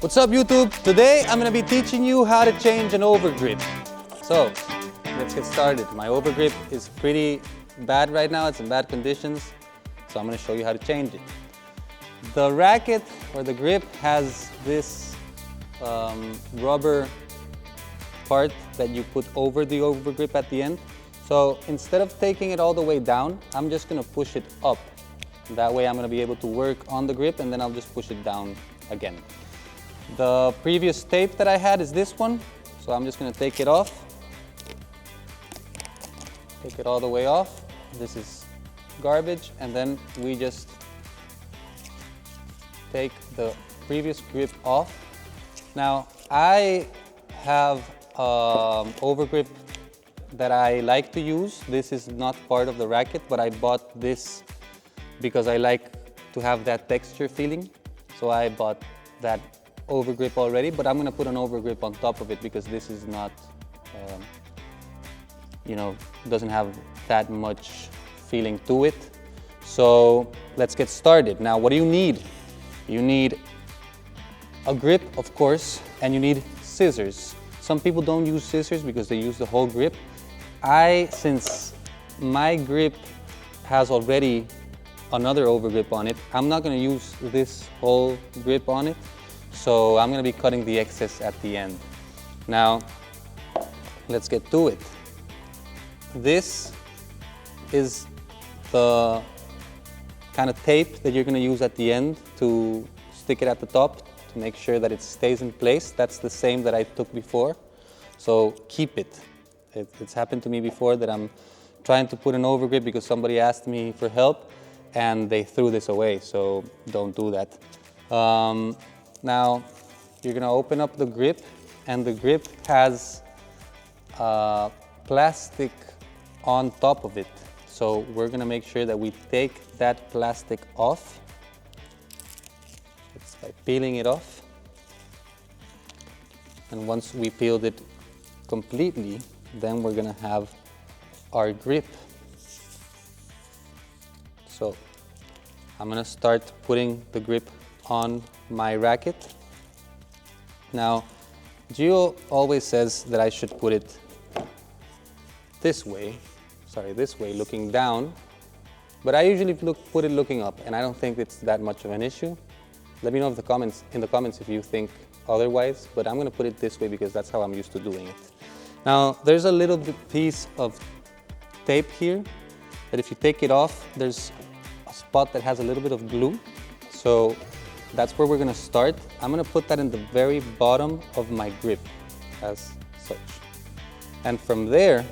What's up, YouTube? Today I'm going to be teaching you how to change an overgrip. So let's get started. My overgrip is pretty bad right now. It's in bad conditions. So I'm going to show you how to change it. The racket or the grip has this rubber part that you put over the overgrip at the end. So instead of taking it all the way down, I'm just going to push it up. That way I'm going to be able to work on the grip, and then I'll just push it down again. The previous tape that I had is this one, so I'm just going to take it off. Take it all the way off. This is garbage, and then we just take the previous grip off. Now I have overgrip that I like to use. This is not part of the racket, but I bought this because I like to have that texture feeling. So I bought that overgrip already, but I'm going to put an overgrip on top of it because this is not, doesn't have that much feeling to it. So let's get started. Now, what do you need? You need a grip, of course, and you need scissors. Some people don't use scissors because they use the whole grip. Since my grip has already another overgrip on it, I'm not going to use this whole grip on it. So I'm going to be cutting the excess at the end. Now, let's get to it. This is the kind of tape that you're going to use at the end to stick it at the top to make sure that it stays in place. That's the same that I took before. So keep it. It's happened to me before that I'm trying to put an overgrip because somebody asked me for help and they threw this away. So don't do that. Now, you're going to open up the grip, and the grip has plastic on top of it. So we're going to make sure that we take that plastic off. It's by peeling it off. And once we peeled it completely, then we're going to have our grip. So I'm going to start putting the grip on my racket. Now, Gio always says that I should put it this way, looking down, but I usually put it looking up, and I don't think it's that much of an issue. Let me know in the comments if you think otherwise, but I'm going to put it this way because that's how I'm used to doing it. Now, there's a little piece of tape here that if you take it off, there's a spot that has a little bit of glue. So that's where we're going to start. I'm going to put that in the very bottom of my grip as such. And from there,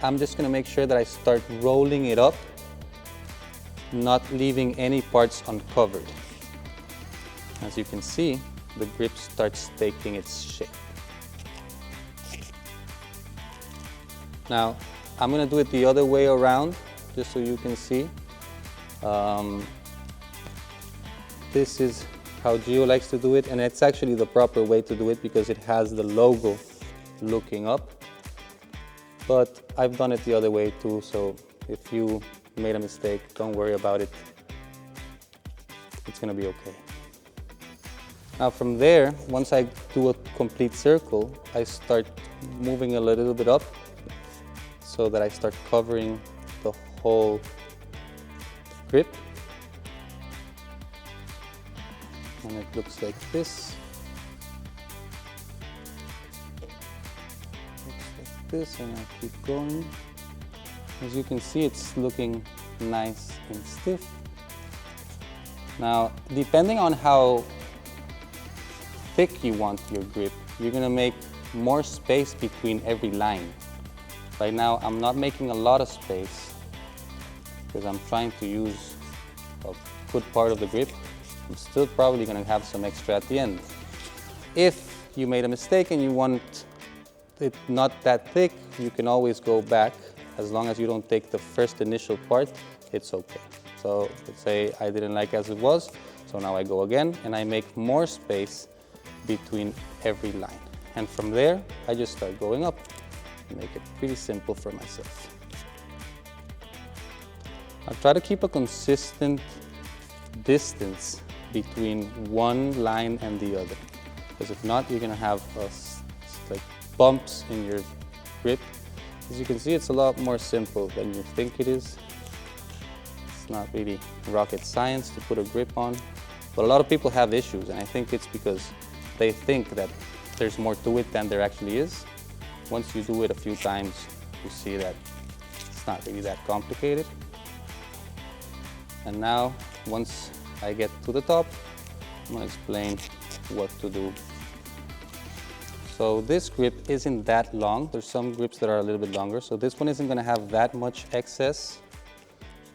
I'm just going to make sure that I start rolling it up, not leaving any parts uncovered. As you can see, the grip starts taking its shape. Now, I'm going to do it the other way around, just so you can see. This is how Gio likes to do it, and it's actually the proper way to do it because it has the logo looking up. But I've done it the other way too, so if you made a mistake, don't worry about it. It's going to be okay. Now from there, once I do a complete circle, I start moving a little bit up so that I start covering the whole grip. And it looks like this. Looks like this, and I keep going. As you can see, it's looking nice and stiff. Now, depending on how thick you want your grip, you're gonna make more space between every line. Right now, I'm not making a lot of space because I'm trying to use a good part of the grip. I'm still probably going to have some extra at the end. If you made a mistake and you want it not that thick, you can always go back. As long as you don't take the first initial part, it's okay. So let's say I didn't like as it was, so now I go again and I make more space between every line. And from there, I just start going up. Make it pretty simple for myself. I try to keep a consistent distance between one line and the other. because if not, you're gonna have like bumps in your grip. As you can see, it's a lot more simple than you think it is. It's not really rocket science to put a grip on, but a lot of people have issues, and I think it's because they think that there's more to it than there actually is. Once you do it a few times, you see that it's not really that complicated. And now, once I get to the top, I'm gonna explain what to do. So this grip isn't that long. There's some grips that are a little bit longer. So this one isn't gonna have that much excess,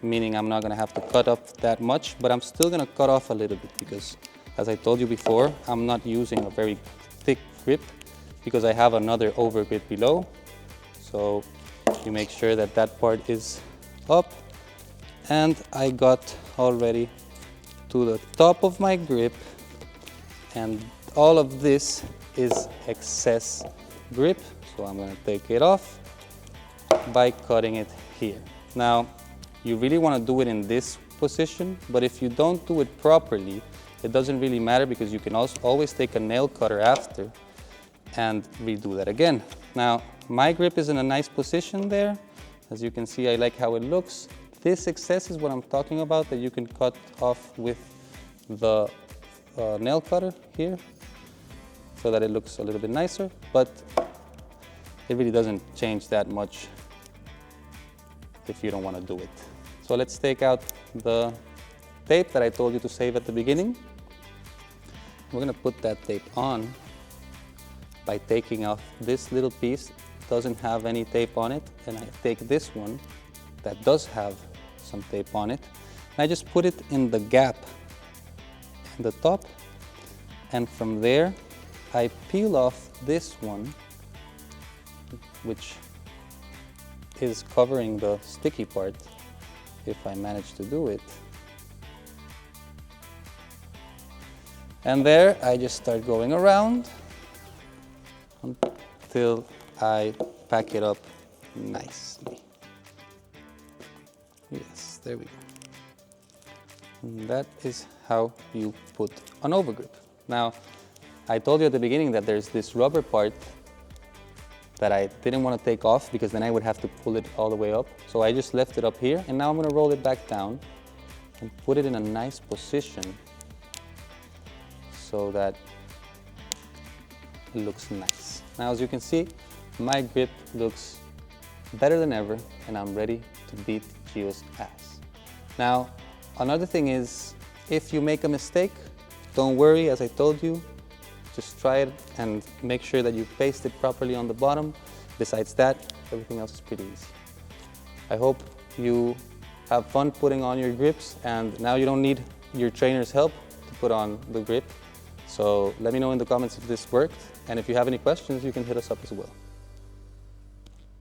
meaning I'm not gonna have to cut up that much, but I'm still gonna cut off a little bit because, as I told you before, I'm not using a very thick grip because I have another overgrip below. So you make sure that that part is up. And I got already to the top of my grip, and all of this is excess grip. So I'm gonna take it off by cutting it here. Now, you really wanna do it in this position, but if you don't do it properly, it doesn't really matter because you can also always take a nail cutter after and redo that again. Now, my grip is in a nice position there. As you can see, I like how it looks. This excess is what I'm talking about, that you can cut off with the nail cutter here so that it looks a little bit nicer, but it really doesn't change that much if you don't want to do it. So let's take out the tape that I told you to save at the beginning. We're going to put that tape on by taking off this little piece. It doesn't have any tape on it, and I take this one that does have some tape on it, and I just put it in the gap in the top, and from there I peel off this one, which is covering the sticky part, if I manage to do it. And there I just start going around until I pack it up nicely. Yes, there we go. And that is how you put an overgrip. Now, I told you at the beginning that there's this rubber part that I didn't want to take off because then I would have to pull it all the way up. So I just left it up here, and now I'm going to roll it back down and put it in a nice position so that it looks nice. Now, as you can see, my grip looks better than ever, and I'm ready to beat Gio's ass. Now, another thing is, if you make a mistake, don't worry, as I told you, just try it and make sure that you paste it properly on the bottom. Besides that, everything else is pretty easy. I hope you have fun putting on your grips, and now you don't need your trainer's help to put on the grip. So let me know in the comments if this worked, and if you have any questions, you can hit us up as well.